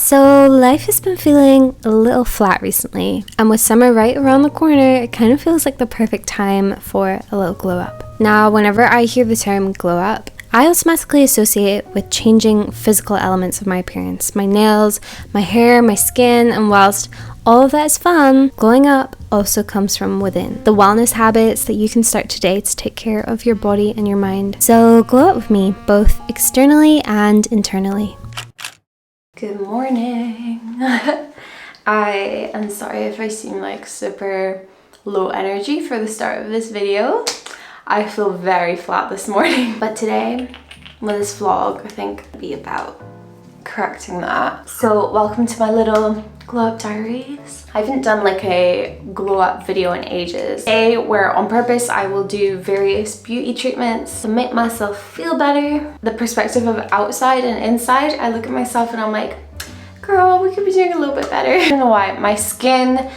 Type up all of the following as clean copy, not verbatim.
So life has been feeling a little flat recently, and with summer right around the corner, it kind of feels like the perfect time for a little glow up. Now, whenever I hear the term glow up, I automatically associate it with changing physical elements of my appearance, my nails, my hair, my skin, and whilst all of that is fun, glowing up also comes from within. The wellness habits that you can start today to take care of your body and your mind. So glow up with me, both externally and internally. Good morning. I am sorry if I seem like super low energy for the start of this video. I feel very flat this morning. But today, with this vlog, I think it'll be about correcting that. So welcome to my little glow up diaries. I haven't done like a glow up video in ages. Today, where on purpose I will do various beauty treatments to make myself feel better. The perspective of outside and inside, I look at myself and I'm like, girl, we could be doing a little bit better. I don't know why, my skin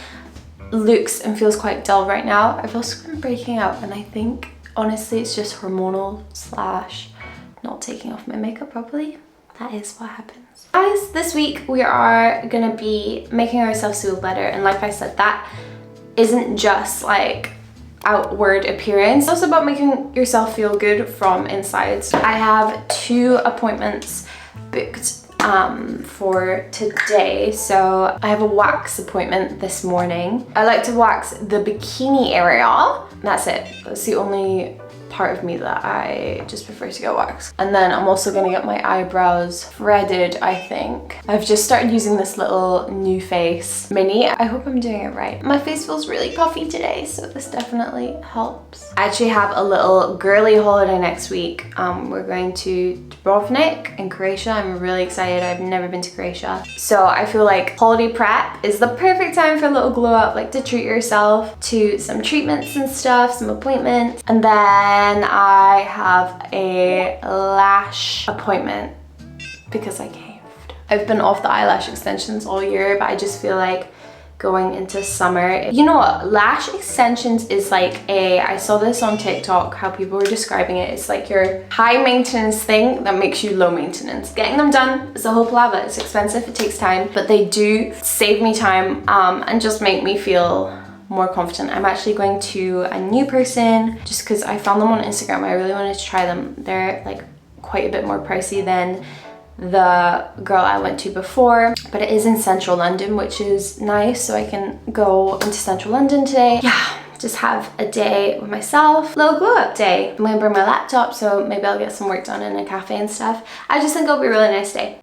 looks and feels quite dull right now. I've also been breaking out and I think honestly it's just hormonal / not taking off my makeup properly. That is what happens. Guys, this week we are gonna be making ourselves feel better, and like I said, that isn't just like outward appearance. It's also about making yourself feel good from inside. I have 2 appointments booked for today. So I have a wax appointment this morning. I like to wax the bikini area. That's it. That's the only part of me that I just prefer to get waxed. And then I'm also gonna get my eyebrows threaded, I think. I've just started using this little new face mini. I hope I'm doing it right. My face feels really puffy today, so this definitely helps. I actually have a little girly holiday next week. We're going to Dubrovnik in Croatia. I'm really excited. I've never been to Croatia. So I feel like holiday prep is the perfect time for a little glow up, like to treat yourself to some treatments and stuff, some appointments. And then I have a lash appointment because I caved. I've been off the eyelash extensions all year, but I just feel like going into summer. You know what? Lash extensions is like I saw this on TikTok, how people were describing it. It's like your high maintenance thing that makes you low maintenance. Getting them done is a whole palaver. It's expensive, it takes time, but they do save me time and just make me feel more confident. I'm actually going to a new person just because I found them on Instagram. I really wanted to try them. They're like quite a bit more pricey than the girl I went to before, but it is in central London, which is nice, so I can go into central London today. Yeah, just have a day with myself, little glow up day. I'm gonna bring my laptop, so maybe I'll get some work done in a cafe and stuff. I just think it'll be a really nice day.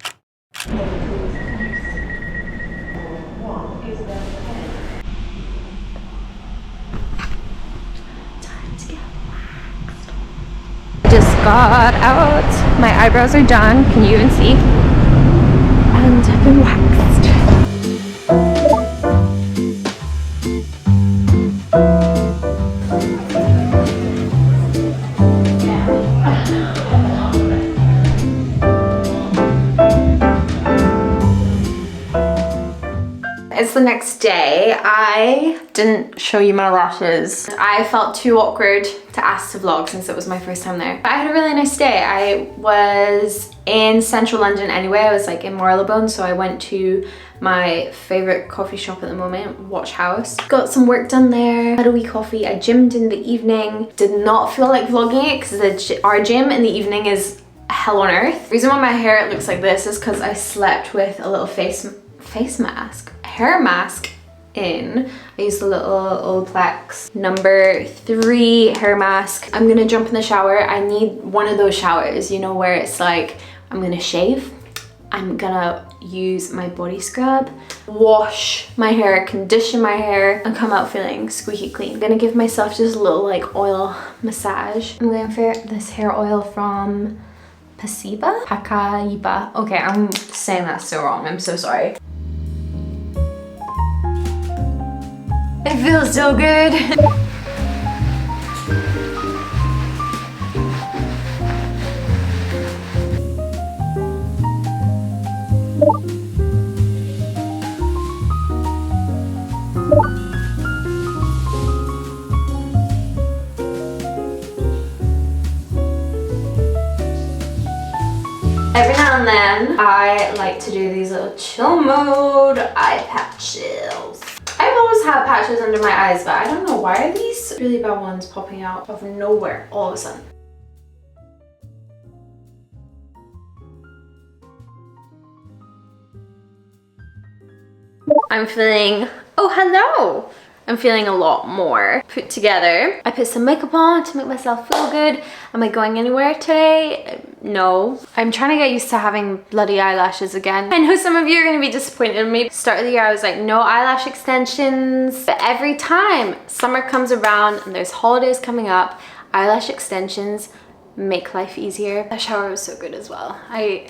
Just got out. My eyebrows are done. Can you even see? And I've been waxed. It's the next day. I didn't show you my lashes. I felt too awkward to ask to vlog since it was my first time there. But I had a really nice day. I was in central London anyway. I was like in Marylebone, so I went to my favorite coffee shop at the moment, Watch House. Got some work done there, had a wee coffee. I gymmed in the evening. Did not feel like vlogging it because our gym in the evening is hell on earth. The reason why my hair looks like this is because I slept with a little hair mask in. I used the little Olaplex number 3 hair mask. I'm gonna jump in the shower. I need one of those showers, you know, where it's like, I'm gonna shave, I'm gonna use my body scrub, wash my hair, condition my hair, and come out feeling squeaky clean. I'm gonna give myself just a little like oil massage. I'm going for this hair oil from Pakaiba. Okay, I'm saying that so wrong. I'm so sorry. It feels so good. Every now and then then I like to do these little chill mode eye patches. I've always had patches under my eyes, but I don't know, why are these really bad ones popping out of nowhere all of a sudden? I'm feeling, oh hello! I'm feeling a lot more put together. I put some makeup on to make myself feel good. Am I going anywhere today? No. I'm trying to get used to having bloody eyelashes again. I know some of you are gonna be disappointed in me. Start of the year I was like, no eyelash extensions. But every time summer comes around and there's holidays coming up, eyelash extensions make life easier. That shower was so good as well. I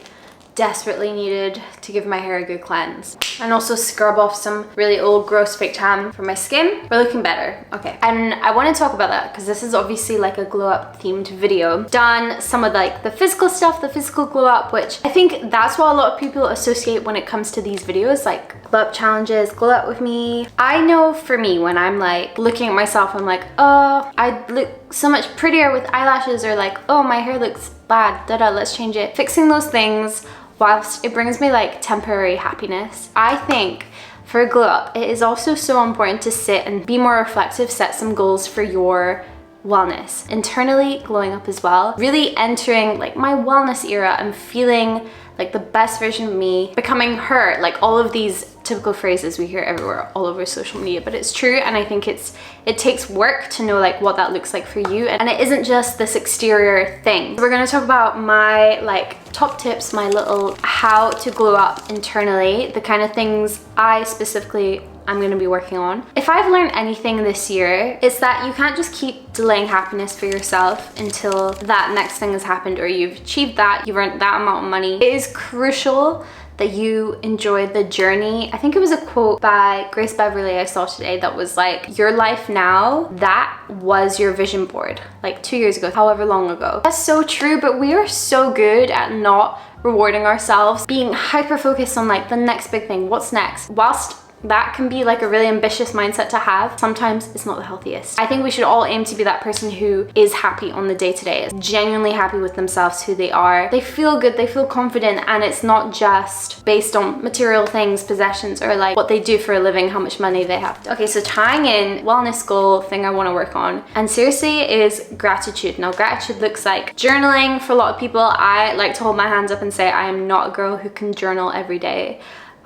desperately needed to give my hair a good cleanse and also scrub off some really old gross fake tan from my skin. We're looking better. Okay, and I want to talk about that because this is obviously like a glow up themed video. Done some of like the physical stuff, the physical glow up, which I think that's what a lot of people associate when it comes to these videos, like glow up challenges, glow up with me. I know for me, when I'm like looking at myself, I'm like, oh, I look so much prettier with eyelashes, or like, oh, my hair looks bad, let's change it. Fixing those things, whilst it brings me like temporary happiness, I think for a glow up, it is also so important to sit and be more reflective, set some goals for your wellness. Internally glowing up as well. Really entering like my wellness era and feeling like the best version of me, becoming her, like all of these typical phrases we hear everywhere, all over social media, but it's true. And I think it takes work to know like what that looks like for you, and it isn't just this exterior thing. We're gonna talk about my like top tips, my little how to glow up internally, the kind of things I specifically I'm gonna be working on. If I've learned anything this year, it's that you can't just keep delaying happiness for yourself until that next thing has happened or you've achieved that, you've earned that amount of money. It is crucial that you enjoy the journey. I think it was a quote by Grace Beverly I saw today that was like, your life now, that was your vision board like 2 years ago, however long ago. That's so true, but we are so good at not rewarding ourselves, being hyper focused on like the next big thing, what's next. Whilst that can be like a really ambitious mindset to have, sometimes it's not the healthiest. I think we should all aim to be that person who is happy on the day-to-day, is genuinely happy with themselves, who they are. They feel good, they feel confident, and it's not just based on material things, possessions, or like what they do for a living, how much money they have. Okay, so tying in wellness goal thing I want to work on, and seriously, is gratitude. Now, gratitude looks like journaling for a lot of people. I like to hold my hands up and say I am not a girl who can journal every day.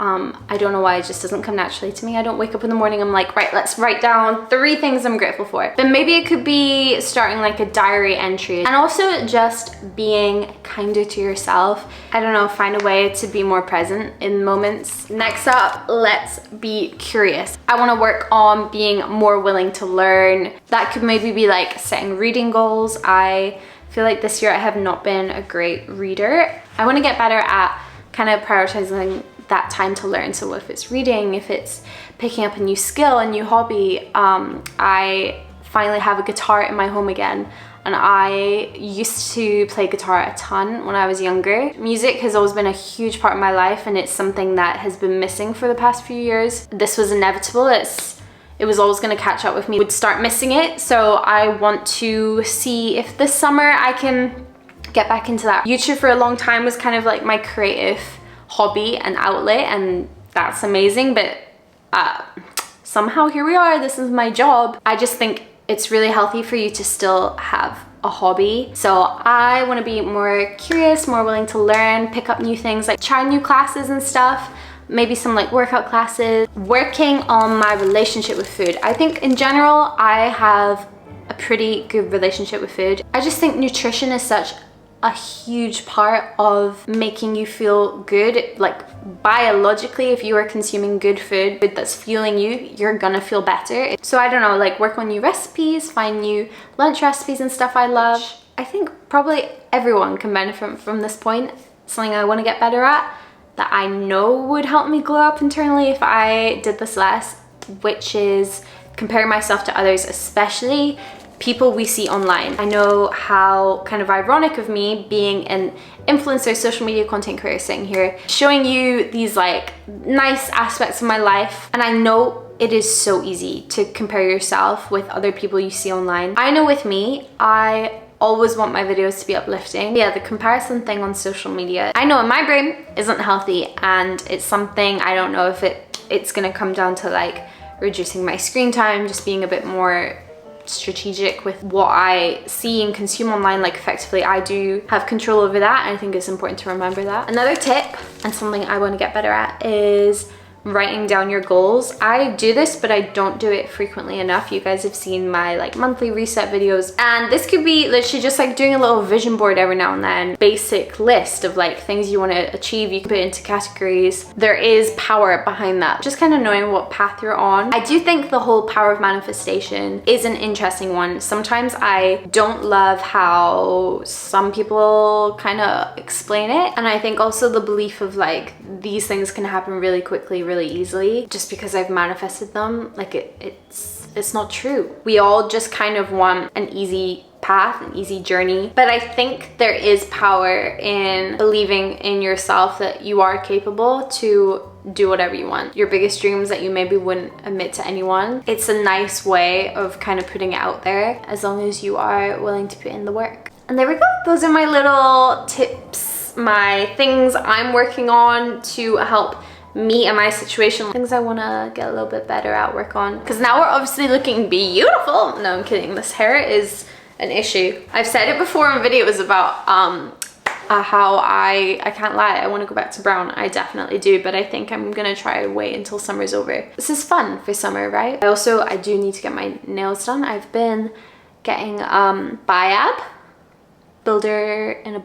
I don't know why, it just doesn't come naturally to me. I don't wake up in the morning, I'm like, right, let's write down 3 things I'm grateful for. But maybe it could be starting like a diary entry, and also just being kinder to yourself. I don't know, find a way to be more present in moments. Next up, let's be curious. I want to work on being more willing to learn. That could maybe be like setting reading goals. I feel like this year I have not been a great reader. I want to get better at kind of prioritizing that time to learn. So if it's reading, if it's picking up a new skill, a new hobby. I finally have a guitar in my home again, and I used to play guitar a ton when I was younger. Music has always been a huge part of my life, and it's something that has been missing for the past few years. This was inevitable. It was always going to catch up with me. I would start missing it, so I want to see if this summer I can get back into that. YouTube for a long time was kind of like my creative hobby and outlet, and that's amazing, but somehow here we are, this is my job. I just think it's really healthy for you to still have a hobby. So I want to be more curious, more willing to learn, pick up new things, like try new classes and stuff, maybe some like workout classes. Working on my relationship with food. I think in general I have a pretty good relationship with food. I just think nutrition is such a huge part of making you feel good. Like biologically, if you are consuming good food that's fueling you, you're gonna feel better. So I don't know, like work on new recipes, find new lunch recipes and stuff I love. I think probably everyone can benefit from this point. Something I want to get better at, that I know would help me glow up internally if I did this less, which is comparing myself to others, especially people we see online. I know how kind of ironic of me being an influencer, social media content creator, sitting here showing you these like nice aspects of my life, and I know it is so easy to compare yourself with other people you see online. I know with me, I always want my videos to be uplifting. Yeah, the comparison thing on social media, I know in my brain isn't healthy, and it's something I don't know if it's gonna come down to like reducing my screen time, just being a bit more strategic with what I see and consume online. Like effectively I do have control over that, and I think it's important to remember that. Another tip, and something I want to get better at, is writing down your goals. I do this, but I don't do it frequently enough. You guys have seen my like monthly reset videos, and this could be literally just like doing a little vision board every now and then. Basic list of like things you want to achieve. You can put it into categories. There is power behind that. Just kind of knowing what path you're on. I do think the whole power of manifestation is an interesting one. Sometimes I don't love how some people kind of explain it, and I think also the belief of like these things can happen really quickly, really easily, just because I've manifested them. Like it's not true. We all just kind of want an easy path, an easy journey, but I think there is power in believing in yourself that you are capable to do whatever you want. Your biggest dreams that you maybe wouldn't admit to anyone. It's a nice way of kind of putting it out there, as long as you are willing to put in the work. And there we go. Those are my little tips, my things I'm working on to help me and my situation, things I want to get a little bit better at, work on, because now we're obviously looking beautiful. No, I'm kidding. This hair is an issue. I've said it before in videos about how I can't lie, I want to go back to brown. I definitely do, but I think I'm gonna try and wait until summer's over. This is fun for summer, right? I do need to get my nails done. I've been getting BIAB, builder in a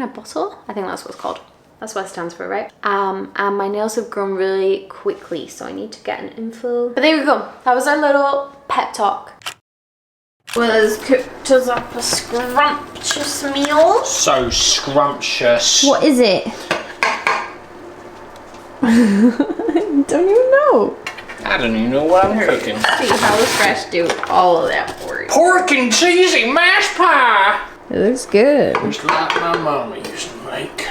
bottle, I think that's what it's called. That's what it stands for, right? And my nails have grown really quickly, so I need to get an infill. But there we go. That was our little pep talk. Well, has cooked us up a scrumptious meal. So scrumptious. What is it? I don't even know. I don't even know what I'm cooking. See how the fresh do all of that for you. Pork and cheesy mashed pie. It looks good. Just like my mama used to make.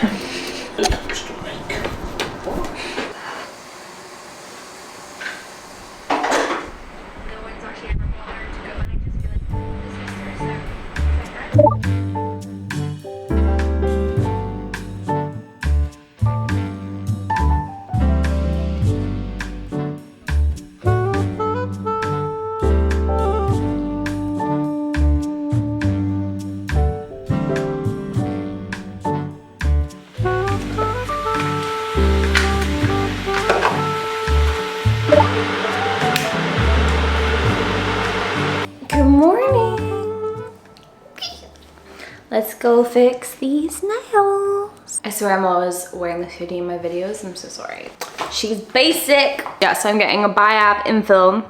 Let's go fix these nails. I swear I'm always wearing this hoodie in my videos. I'm so sorry. She's basic. Yeah, so I'm getting a BIAB infill,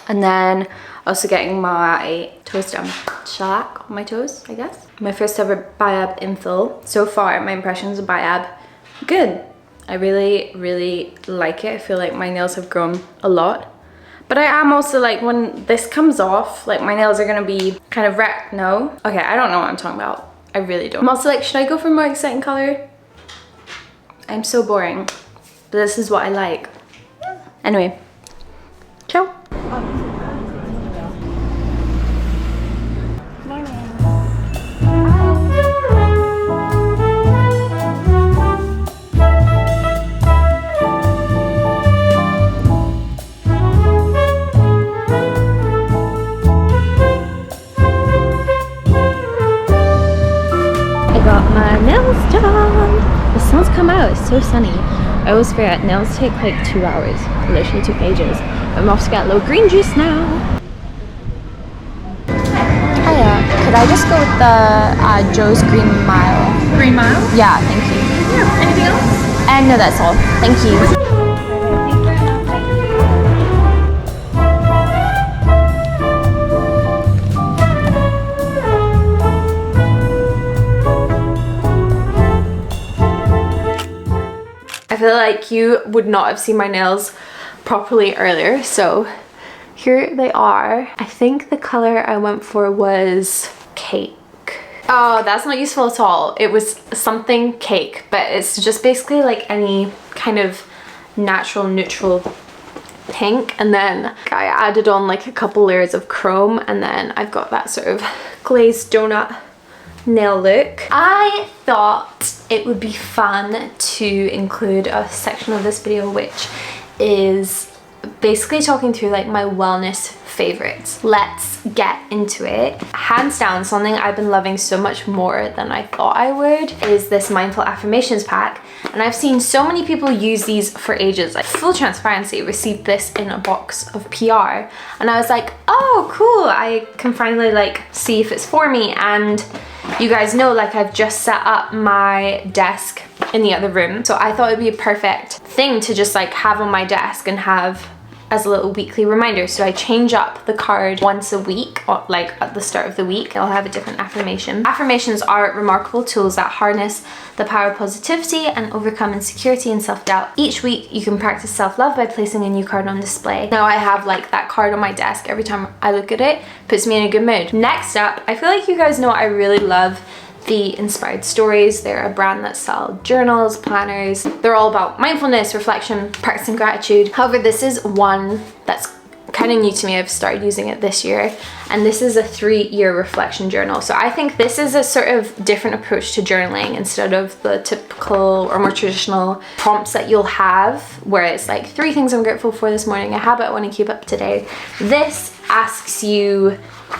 and then also getting my toes done. Shellac on my toes, I guess. My first ever BIAB infill. So far, my impressions of BIAB, good. I really, really like it. I feel like my nails have grown a lot. But I am also like, when this comes off, like my nails are gonna be kind of wrecked. No? Okay, I don't know what I'm talking about. I really don't. I'm also like, should I go for a more exciting color? I'm so boring, but this is what I like. Anyway, ciao. My nails done. The sun's come out, it's so sunny. I always forget, nails take like 2 hours. Literally 2 pages. I'm off to get a little green juice now. Hiya, could I just go with the Joe's Green Mile? Green Mile? Yeah, thank you. Yeah, anything else? No, that's all. Thank you. I feel like you would not have seen my nails properly earlier, so here they are. I think the color I went for was cake. Oh, that's not useful at all. It was something cake, but it's just basically like any kind of natural neutral pink, and then I added on like a couple layers of chrome, and then I've got that sort of glazed donut nail look. I thought it would be fun to include a section of this video which is basically talking through like my wellness favorites. Let's get into it. Hands down, something I've been loving so much more than I thought I would is this mindful affirmations pack, and I've seen so many people use these for ages. Like, full transparency, received this in a box of PR and I was like, oh cool, I can finally like see if it's for me. And you guys know, like, I've just set up my desk in the other room, so I thought it'd be a perfect thing to just like have on my desk and have as a little weekly reminder. So I change up the card once a week, or like at the start of the week I'll have a different affirmation. Affirmations are remarkable tools that harness the power of positivity and overcome insecurity and self-doubt. Each week you can practice self-love by placing a new card on display. Now I have like that card on my desk. Every time I look at it, puts me in a good mood. Next up, I feel like you guys know I really love the Inspired Stories. They're a brand that sell journals, planners. They're all about mindfulness, reflection, practicing gratitude. However, this is one that's kind of new to me. I've started using it this year, and this is a 3-year reflection journal. So I think this is a sort of different approach to journaling instead of the typical or more traditional prompts that you'll have where it's like 3 things I'm grateful for this morning, a habit I want to keep up today. This asks you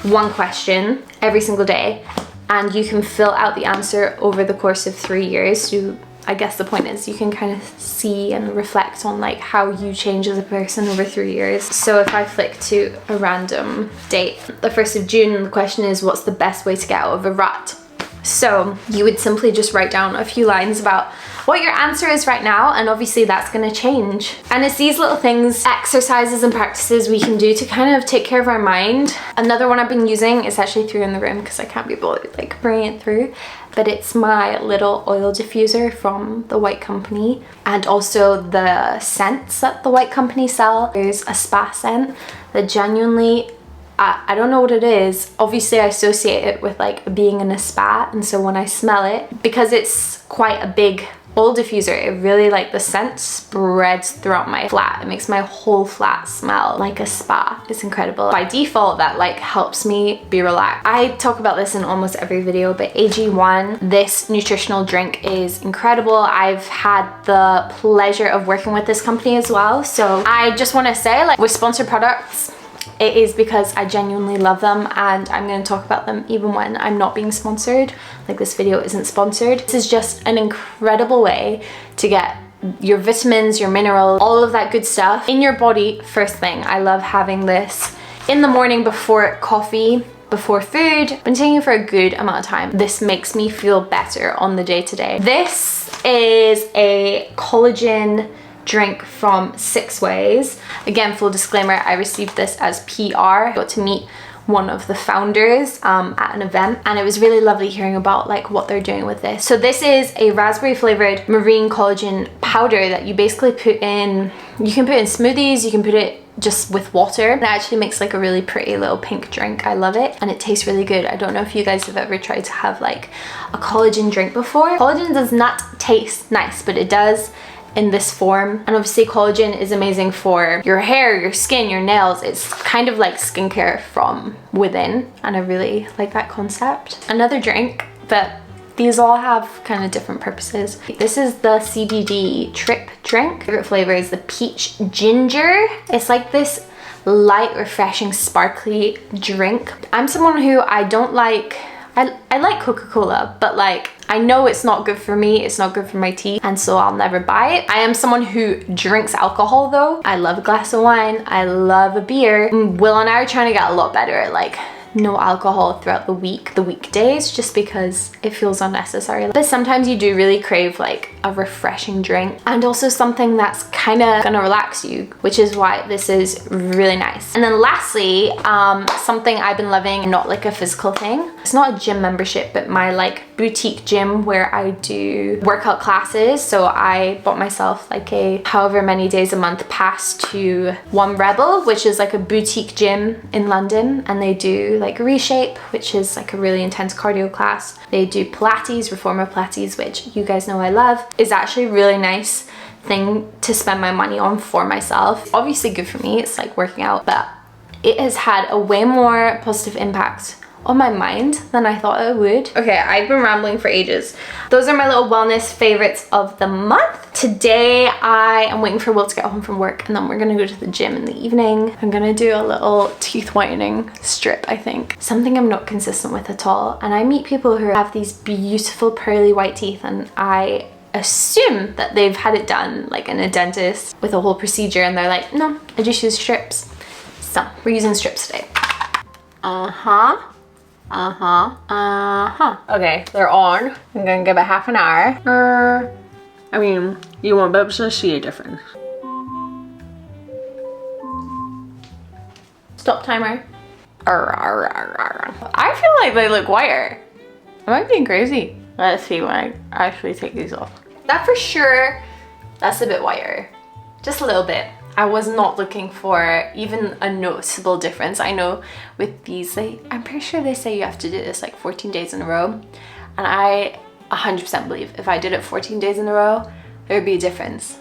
one question every single day, and you can fill out the answer over the course of 3 years. So I guess the point is you can kind of see and reflect on like how you change as a person over 3 years. So if I flick to a random date, the 1st of June, the question is, what's the best way to get out of a rut? So you would simply just write down a few lines about what your answer is right now, and obviously that's going to change. And it's these little things, exercises and practices we can do to kind of take care of our mind. Another one I've been using is actually through in the room because I can't be bothered like bringing it through, but it's my little oil diffuser from the White Company, and also the scents that the White Company sell. There's a spa scent that genuinely, I don't know what it is. Obviously I associate it with like being in a spa, and so when I smell it, because it's quite a big oil diffuser, it really, like, the scent spreads throughout my flat. It makes my whole flat smell like a spa. It's incredible. By default, that like helps me be relaxed. I talk about this in almost every video, but AG1, this nutritional drink, is incredible. I've had the pleasure of working with this company as well, so I just want to say, like, with sponsored products, it is because I genuinely love them, and I'm going to talk about them even when I'm not being sponsored. Like, this video isn't sponsored. This is just an incredible way to get your vitamins, your minerals, all of that good stuff in your body first thing. I love having this in the morning before coffee, before food. Been taking it for a good amount of time. This makes me feel better on the day-to-day. This is a collagen drink from 6 Ways. Again, full disclaimer, I received this as PR. I got to meet one of the founders at an event, and it was really lovely hearing about like what they're doing with this. So this is a raspberry flavored marine collagen powder that you basically put in, you can put in smoothies, you can put it just with water. It actually makes like a really pretty little pink drink. I love it, and it tastes really good. I don't know if you guys have ever tried to have like a collagen drink before. Collagen does not taste nice, but it does in this form. And obviously collagen is amazing for your hair, your skin, your nails. It's kind of like skincare from within, and I really like that concept. Another drink, but these all have kind of different purposes. This is the CBD Trip drink. Favorite flavor is the peach ginger. It's like this light, refreshing, sparkly drink. I'm someone who I don't like, I like Coca-Cola, but like, I know it's not good for me, it's not good for my teeth, and so I'll never buy it. I am someone who drinks alcohol though. I love a glass of wine, I love a beer. Will and I are trying to get a lot better at like no alcohol throughout the week, the weekdays, just because it feels unnecessary. But sometimes you do really crave like a refreshing drink, and also something that's kind of gonna relax you, which is why this is really nice. And then lastly, something I've been loving, not like a physical thing. It's not a gym membership, but my like boutique gym where I do workout classes. So I bought myself like a however many days a month pass to One Rebel, which is like a boutique gym in London, and they do like Reshape, which is like a really intense cardio class. They do Pilates, Reformer Pilates, which you guys know I love. Is actually a really nice thing to spend my money on for myself. Obviously good for me, it's like working out, but it has had a way more positive impact on my mind than I thought it would. Okay, I've been rambling for ages. Those are my little wellness favorites of the month. Today I am waiting for Will to get home from work, and then we're gonna go to the gym in the evening. I'm gonna do a little teeth whitening strip, I think. Something I'm not consistent with at all. And I meet people who have these beautiful pearly white teeth, and I assume that they've had it done like in a dentist with a whole procedure, and they're like, no, I just use strips. So we're using strips today. Okay, they're on. I'm gonna give it half an hour. I mean, you won't be able to see a difference. Stop timer. I feel like they look whiter. Am I being crazy? Let's see when I actually take these off. That for sure, that's a bit whiter. Just a little bit. I was not looking for even a noticeable difference. I know with these, I'm pretty sure they say you have to do this like 14 days in a row. And I 100% believe if I did it 14 days in a row, there would be a difference.